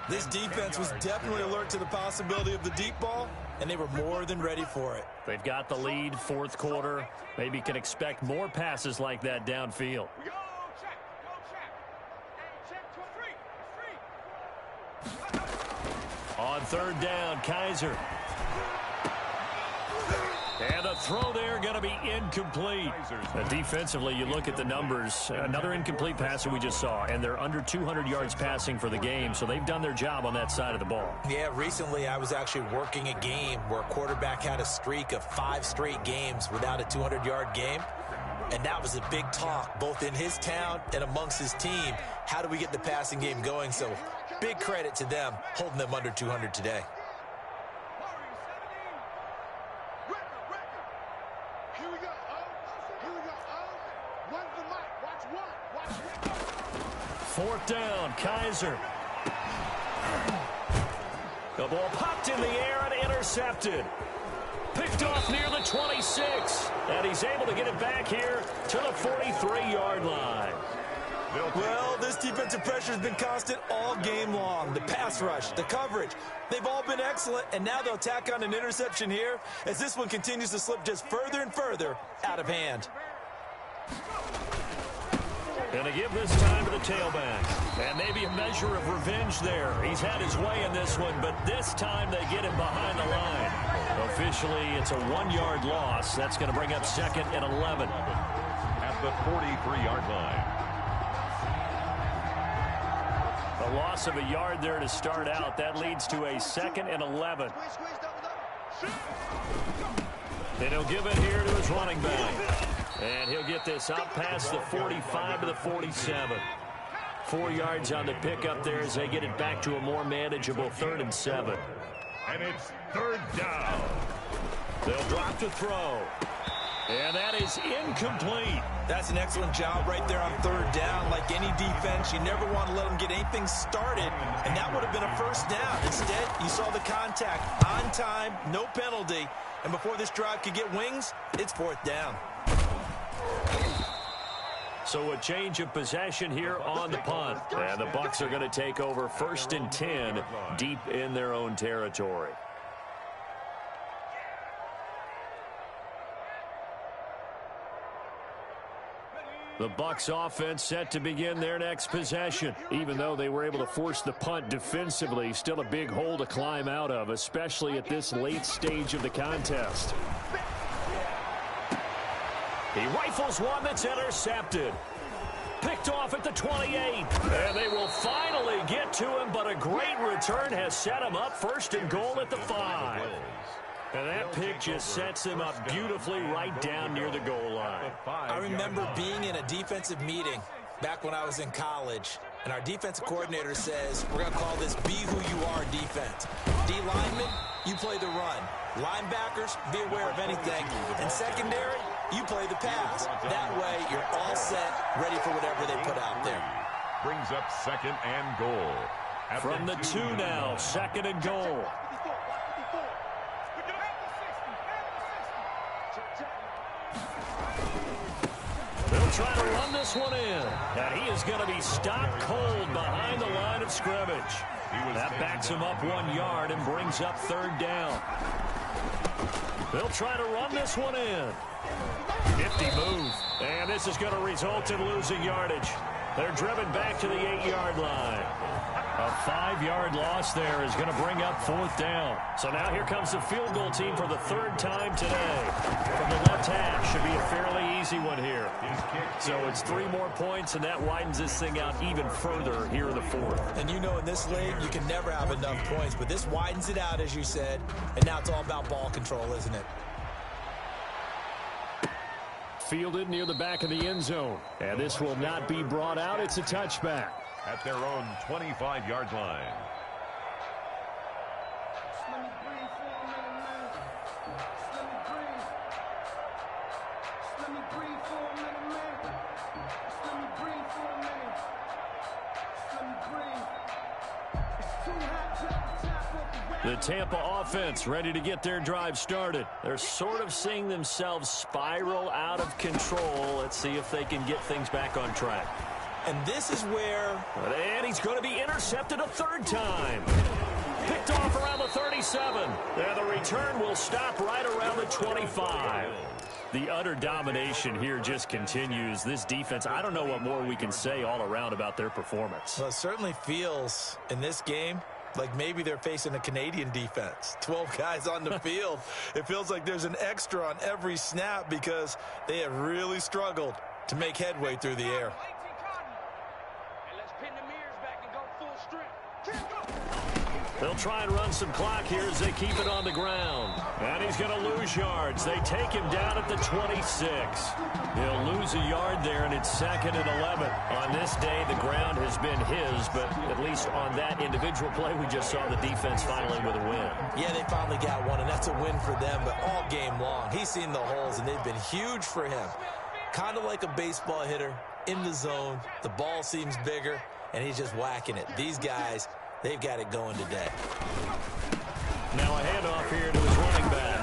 This defense was definitely alert to the possibility of the deep ball, and they were more than ready for it. They've got the lead, 4th quarter. Maybe can expect more passes like that downfield. On 3rd down, Kaiser. And the throw there going to be incomplete. Defensively, you look at the numbers. Another incomplete pass that we just saw, and they're under 200 yards passing for the game, so they've done their job on that side of the ball. Yeah, recently I was actually working a game where a quarterback had a streak of 5 straight games without a 200-yard game, and that was a big talk, both in his town and amongst his team. How do we get the passing game going? So big credit to them, holding them under 200 today. Fourth down, Kaiser. The ball popped in the air and intercepted. Picked off near the 26. And he's able to get it back here to the 43-yard line. Well, this defensive pressure has been constant all game long. The pass rush, the coverage, they've all been excellent, and now they'll tack on an interception here as this one continues to slip just further and further out of hand. Going to give this time to the tailback. And maybe a measure of revenge there. He's had his way in this one, but this time they get him behind the line. Officially, it's a 1-yard loss. That's going to bring up 2nd and 11. At the 43-yard line. A loss of a yard there to start out. That leads to a 2nd and 11. And he'll give it here to his running back. And he'll get this out past the 45 to the 47. 4 yards on the pickup there as they get it back to a more manageable 3rd and 7. And it's 3rd down. They'll drop to throw. And that is incomplete. That's an excellent job right there on 3rd down. Like any defense, you never want to let them get anything started, and that would have been a 1st down. Instead, you saw the contact on time, no penalty, and before this drive could get wings, it's 4th down. So a change of possession here on the punt. And the Bucs are going to take over 1st and 10 deep in their own territory. The Bucs offense set to begin their next possession. Even though they were able to force the punt defensively, still a big hole to climb out of, especially at this late stage of the contest. He rifles one that's intercepted. Picked off at the 28. And they will finally get to him, but a great return has set him up 1st and goal at the 5. And that pick just sets him up beautifully right down near the goal line. I remember being in a defensive meeting back when I was in college, and our defensive coordinator says, we're going to call this be who you are defense. D linemen, you play the run. Linebackers, be aware of anything. And secondary, you play the pass. That way, you're all set, ready for whatever they put out there. Brings up 2nd and goal. From the 2 now, 2nd and goal. They'll try to run this one in. And he is going to be stopped cold behind the line of scrimmage. That backs him up 1 yard and brings up 3rd down. They'll try to run this one in. Nifty move. And this is going to result in losing yardage. They're driven back to the 8-yard line. A 5-yard loss there is going to bring up 4th down. So now here comes the field goal team for the 3rd time today. From the left half, should be a fairly easy one here. So it's 3 more points, and that widens this thing out even further here in the 4th. And you know in this league, you can never have enough points, but this widens it out, as you said, and now it's all about ball control, isn't it? Fielded near the back of the end zone. And this will not be brought out. It's a touchback. At their own 25-yard line. Let me breathe for a minute, man. Let me breathe. Let me breathe for a minute, man. Let me breathe for a minute. Let me breathe. It's too hot to tap off the The Tampa offense ready to get their drive started. They're sort of seeing themselves spiral out of control. Let's see if they can get things back on track. And this is where... And he's going to be intercepted a 3rd time. Picked off around the 37. And the return will stop right around the 25. The utter domination here just continues. This defense, I don't know what more we can say all around about their performance. Well, it certainly feels in this game like maybe they're facing a Canadian defense. 12 guys on the field. It feels like there's an extra on every snap because they have really struggled to make headway through the air. They'll try and run some clock here as they keep it on the ground. And he's going to lose yards. They take him down at the 26. He'll lose a yard there, and it's 2nd and 11. On this day, the ground has been his, but at least on that individual play, we just saw the defense finally with a win. Yeah, they finally got one, and that's a win for them, but all game long, he's seen the holes, and they've been huge for him. Kind of like a baseball hitter in the zone. The ball seems bigger, and he's just whacking it. These guys... they've got it going today. Now a handoff here to his running back.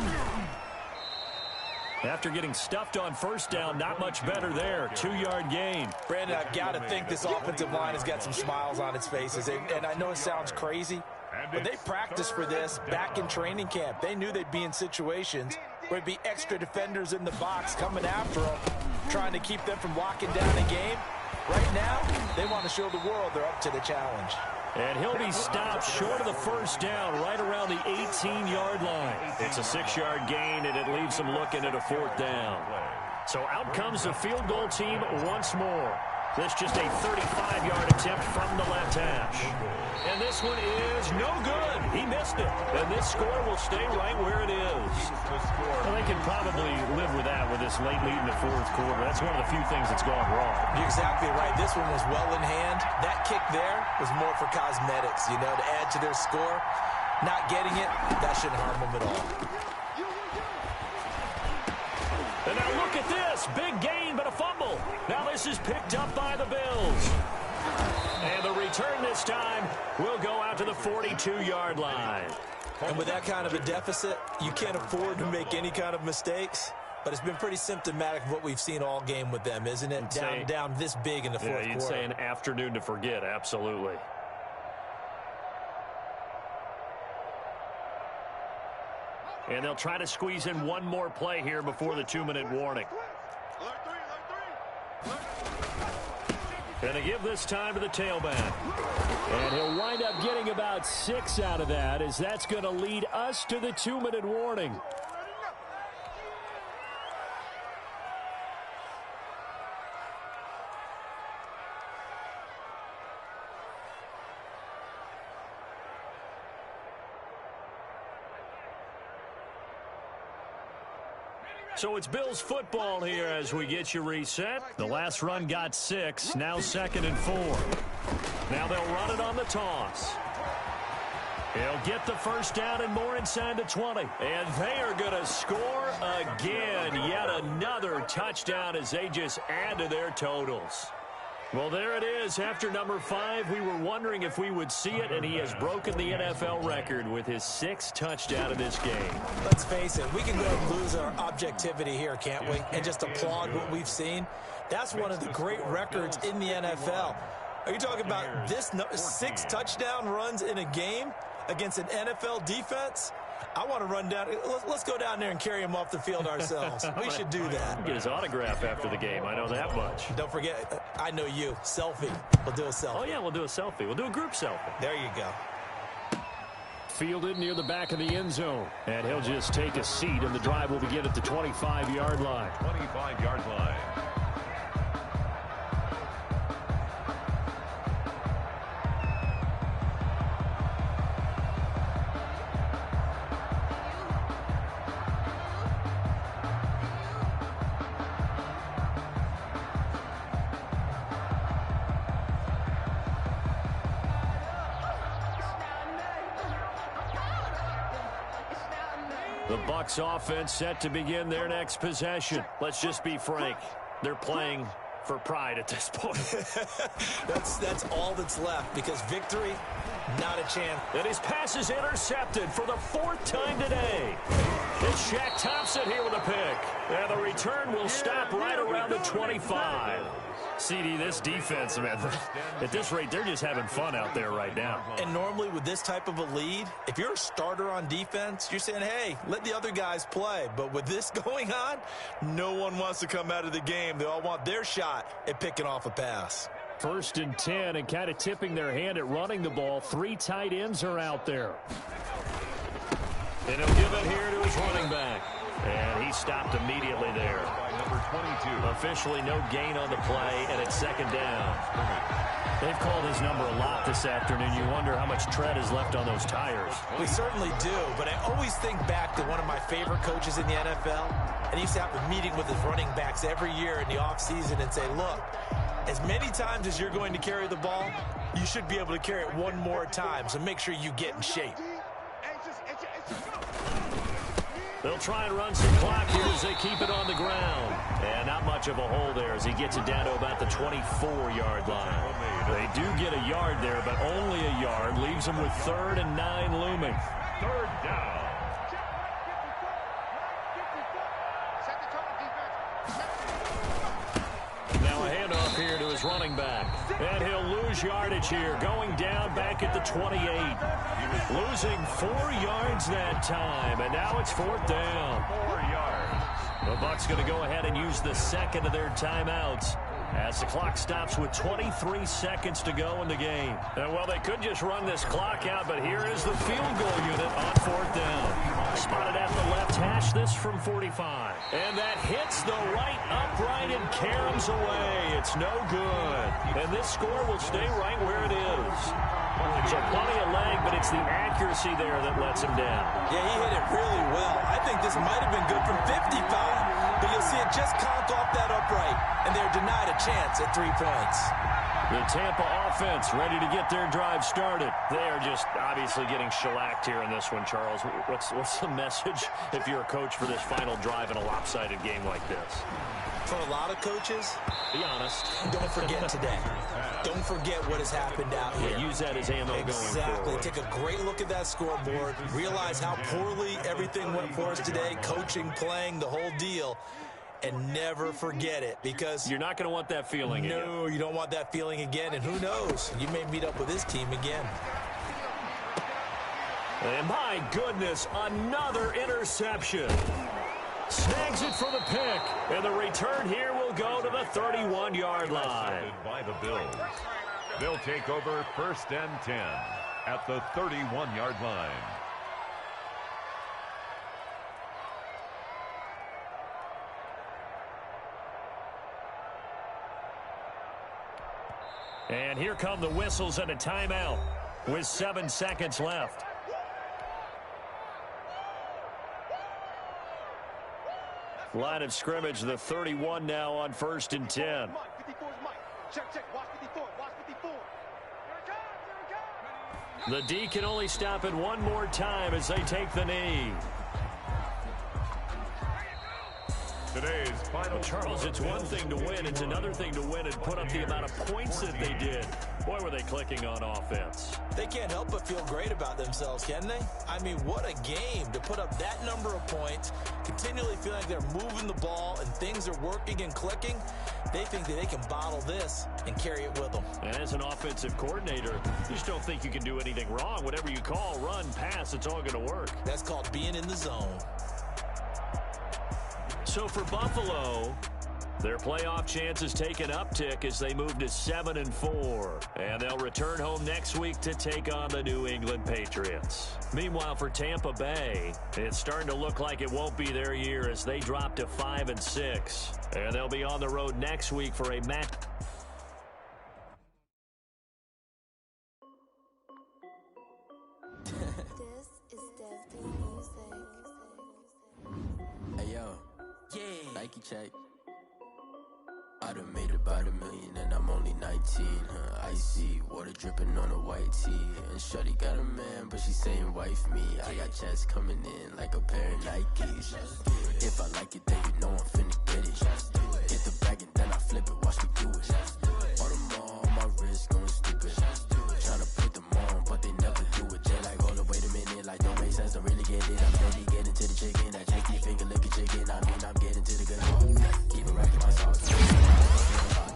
After getting stuffed on 1st down, not much better there. 2-yard gain. Brandon, I've got to think this offensive line has got some smiles on its faces. And I know it sounds crazy, but they practiced for this back in training camp. They knew they'd be in situations where there'd be extra defenders in the box coming after them, trying to keep them from locking down a game. Right now, they want to show the world they're up to the challenge. And he'll be stopped short of the 1st down right around the 18-yard line. It's a 6-yard gain, and it leaves them looking at a 4th down. So out comes the field goal team once more. This just a 35-yard attempt from the left hash. And this one is no good. He missed it. And this score will stay right where it is. Well, they can probably live with that with this late lead in the 4th quarter. That's one of the few things that's gone wrong. You're exactly right. This one was well in hand. That kick there was more for cosmetics, you know, to add to their score. Not getting it, that shouldn't harm them at all. And now look at this. Big gain, but a fumble. Now this is picked up by the Bills. And the return this time will go out to the 42-yard line. And with that kind of a deficit, you can't afford to make any kind of mistakes. But it's been pretty symptomatic of what we've seen all game with them, isn't it? Down this big in the 4th quarter. You'd say an afternoon to forget, absolutely. And they'll try to squeeze in one more play here before the 2-minute warning. And they give this time to the tailback. And he'll wind up getting about 6 out of that, as that's going to lead us to the 2-minute warning. So it's Bills football here as we get you reset. The last run got 6, now 2nd and 4. Now they'll run it on the toss. He'll get the 1st down and more inside the 20. And they are going to score again. Yet another touchdown as they just add to their totals. Well, there it is. After number 5, we were wondering if we would see it, and he has broken the NFL record with his 6th touchdown of this game. Let's face it, we can go and lose our objectivity here, can't we? And just applaud what we've seen. That's one of the great records in the NFL. Are you talking about this 6 touchdown runs in a game against an NFL defense? I want to run down. Let's go down there and carry him off the field ourselves. We should do that. Get his autograph after the game. I know that much. Don't forget, I know you. Selfie. We'll do a selfie. Oh, yeah, we'll do a selfie. We'll do a group selfie. There you go. Fielded near the back of the end zone. And he'll just take a seat, and the drive will begin at the 25-yard line. 25-yard line. The Bucs offense set to begin their next possession. Let's just be frank. They're playing for pride at this point. That's all that's left, because victory, not a chance. And his pass is intercepted for the 4th time today. It's Shaq Thompson here with a pick. And the return will stop right around the 25. CD, this defense, man, at this rate, they're just having fun out there right now. And normally with this type of a lead, if you're a starter on defense, you're saying, hey, let the other guys play. But with this going on, no one wants to come out of the game. They all want their shot at picking off a pass. 1st and 10, and kind of tipping their hand at running the ball. 3 tight ends are out there. And he'll give it here to his running back. And he stopped immediately there. Number 22. Officially no gain on the play, and it's 2nd down. They've called his number a lot this afternoon. You wonder how much tread is left on those tires. We certainly do, but I always think back to one of my favorite coaches in the NFL, and he used to have a meeting with his running backs every year in the offseason and say, look, as many times as you're going to carry the ball, you should be able to carry it one more time, so make sure you get in shape. They'll try and run some clock here as they keep it on the ground. And not much of a hole there as he gets it down to about the 24-yard line. They do get a yard there, but only a yard. Leaves them with 3rd and 9 looming. 3rd down. Now a handoff here to his running back. And he'll lose yardage here, going down back at the 28. Losing 4 yards that time, and now it's 4th down. 4 yards. The Bucs going to go ahead and use the 2nd of their timeouts as the clock stops with 23 seconds to go in the game. And, well, they could just run this clock out, but here is the field goal unit on 4th down. Spotted at the left hash, this from 45. And that hits the right upright and caroms away. It's no good. And this score will stay right where it is. So plenty of leg, but it's the accuracy there that lets him down. Yeah, he hit it really well. I think this might have been good from 55, but you'll see it just conk off that upright, and they're denied a chance at 3 points. The Tampa offense ready to get their drive started. They are just obviously getting shellacked here in this one, Charles. What's the message if you're a coach for this final drive in a lopsided game like this? For a lot of coaches, be honest. Don't forget today. Don't forget what has happened out here. Use that as ammo going forward. Exactly. Take a great look at that scoreboard. Realize how poorly everything went for us today. Coaching, playing, the whole deal. And never forget it, because you're not going to want that feeling again. No, you don't want that feeling again. And who knows? You may meet up with this team again. And my goodness, another interception. Snags it for the pick, and the return here will go to the 31-yard line. By the Bills. They'll take over 1st and 10 at the 31-yard line. And here come the whistles and a timeout with 7 seconds left. Line of scrimmage, the 31 now on 1st and 10. The D can only stop it one more time as they take the knee. To today's final. Charles, it's one thing to win. It's another thing to win and put up the amount of points that they did. Boy, were they clicking on offense. They can't help but feel great about themselves, can they? I mean, what a game to put up that number of points, continually feeling like they're moving the ball and things are working and clicking. They think that they can bottle this and carry it with them. And as an offensive coordinator, you just don't think you can do anything wrong. Whatever you call, run, pass, it's all going to work. That's called being in the zone. So for Buffalo, their playoff chances take an uptick as they move to 7-4. And they'll return home next week to take on the New England Patriots. Meanwhile, for Tampa Bay, it's starting to look like it won't be their year as they drop to 5-6. And they'll be on the road next week for a match. This is Dev Music. Hey yo, Nike check. I done made about $1 million and I'm only 19. Icy water dripping on a white tee. And shorty got a man, but she saying wife me. I got checks coming in like a pair of Nikes. If I like it, then you know I'm finna get it. Get the bag and then I flip it, watch me do it. All them on my wrist going stupid. Tryna put them on, but they never do it. They like, hold up, wait a minute, like don't make sense, don't really get it. I'm steady getting to the chicken, that cheeky finger licking chicken. I mean, I'm getting to the good part. Keep it racking my socks.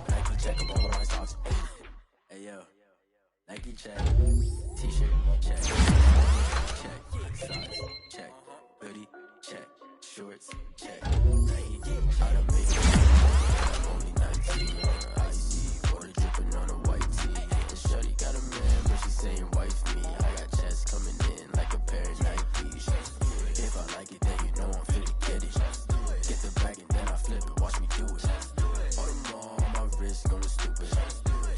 Nike check up all of my socks. Hey yo, Nike check. T-shirt check. Check. Size check. Hoodie check. Shorts check. Nike, I done made it. I'm only 19. Icy water dripping on a white tee. And shorty got a man, but she saying wife me. I got checks coming in like a pair of Nikes. If I like it, then you know I'm finna get it. Get the bag and then I flip it, watch me do it. All them on my wrist going stupid.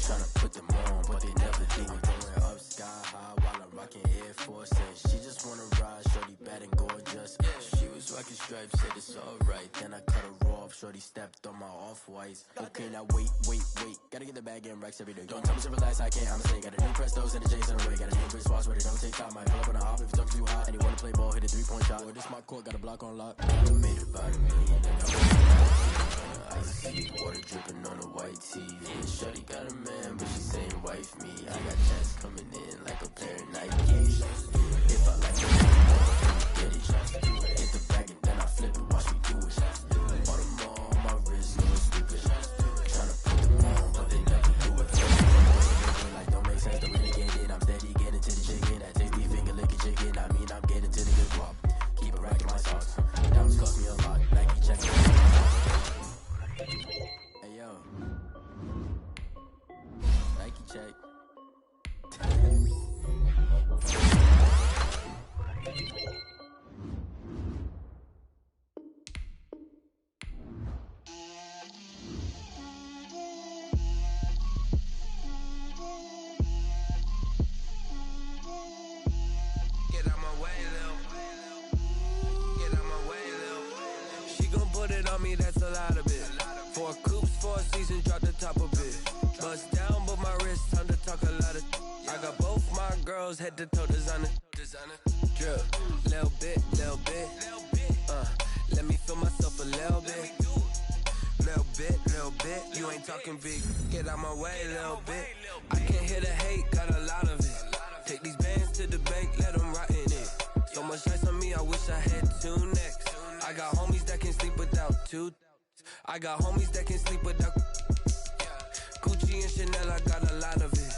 Tryna put them on, but they never do it. Going up sky high while I'm rocking Air Force. And she just wanna ride, shorty bad and gorgeous. She was rocking stripes, said it's alright. Then I cut her off, shorty stepped on my off-whites. Okay, now wait. Gotta get the bag and racks every day. Don't tell me to relax, I can't, I'ma say. Got a new Prestos and a J's in the way. Got a new Chris Watch, but it don't take time. Might pull up on a hop if it's talking too hot. And you wanna play ball, hit a 3-point shot. Boy, this my court, got a block on lock. I made about $1 million and I'm icy water dripping on a white tee. And shorty got a man, but she saying wife me. I got checks coming in like a pair of Nikes. If I like it, get it. Get the bag and then I flip it, watch me do it. All them on my wrist going stupid. Tryna put them on, but they never do it. Like don't make sense, don't really get it. I'm steady getting to the chicken. That tasty finger licking chicken. I mean, I'm getting to the good guap. Keep it racking my socks. Diamonds cost me a lot. Nike check. Hey yo, Nike check. Get out my way, Lil. Get out my way, Lil. She gon' put it on me, that's a lot of it. 4 coops, 4 seasons, drop the top of it. Bust down, but my wrist, time to talk a lot of. I got both my girls, head to toe designer. Drip, little bit. Let me feel myself a little bit. Little bit, you ain't talking big. Get out my way, little bit. I can't hear the hate, got a lot of it. Take these bands to the bank, let them rot in it. So much ice on me, I wish I had 2 necks. I got homies that can sleep without 2. I got homies that can sleep without Gucci and Chanel, I got a lot of it.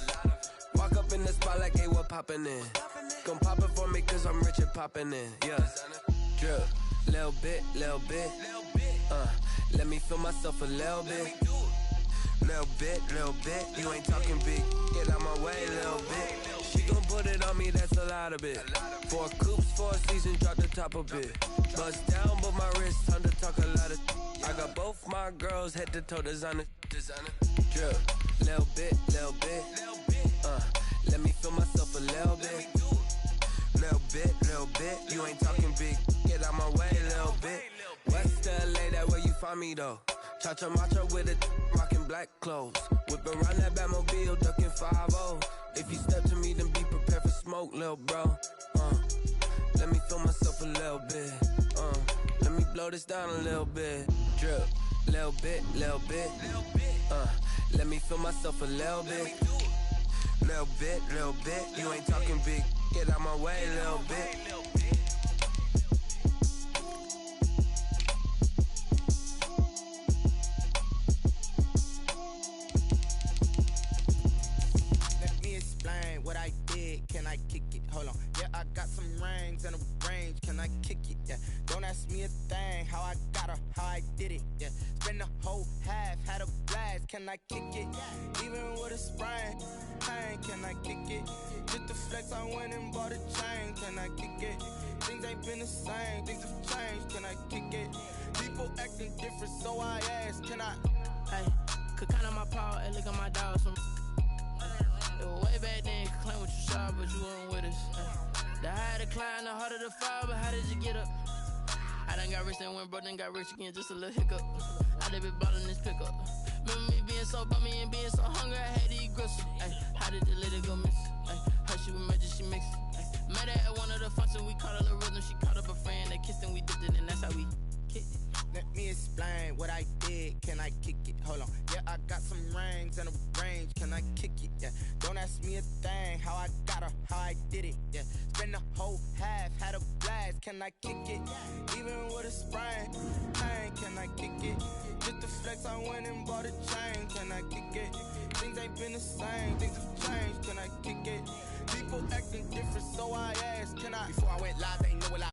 Walk up in the spot like, hey, what poppin' in? Gon' pop it for me cause I'm rich and poppin' in. Yeah, drip, little bit. Let me feel myself a little bit. Little bit, you ain't talking big. Get out my way, little bit. She gon' put it on me, that's a lot of it. 4 coops, 4 seasons, drop the top of it. Bust down, but my wrist, time to talk a lot of. I got both my girls, head to toe designer. Drip, little bit. Let me feel myself a little bit. Little bit, you ain't talking big. Get out my way, little bit. West LA, that where you find me though. Cha-cha matcha with it, rockin' black clothes. Whip around that Batmobile, ducking 5-0. If you step to me, then be prepared for smoke, lil' bro. Let me feel myself a little bit. Let me blow this down a little bit. Drip, little bit, little bit. Let me feel myself a little bit. Little bit, little bit. You ain't talking big. Get out my way, little bit. Let me explain what I did. Can I kick it? Hold on. Yeah, I got some rings and a range. Can I kick it? Yeah. Don't ask me a thing. How I got her, how I did it. Yeah. Spend the whole half, had a blast. Can I kick it? Even with a sprain. Pain, can I kick it? Just the flex, I went and bought a chain. Can I kick it? Things ain't been the same. Things have changed. Can I kick it? People acting different, so I asked. Can I? Hey, could count on my paw and look at my dog. Some it was way back then. Could claim what you saw, but you weren't with us. The higher the climb, the harder the fall. But how did you get up? I done got rich and went broke, then got rich again. Just a little hiccup. I done been ballin' this pickup. Remember me being so bummy and being so hungry, I had to eat gristle. How did the lady go miss? Her she was magic, she mixed. Met her at one of the functions, we caught her the rhythm. She caught up a friend, they kissed and we dipped it, and that's how we kicked it. Let me explain what I did. Can I kick it? Hold on. Yeah, I got some rings and a range. Can I kick it? Yeah. Don't ask me a thing. How I got her, how I did it. Yeah. Spend the whole half, had a blast. Can I kick it? Even with a sprain. Pain, can I kick it? Just the flex, I went and bought a chain. Can I kick it? Things ain't been the same. Things have changed. Can I kick it? People acting different, so I asked. Can I? Before I went live, they know what I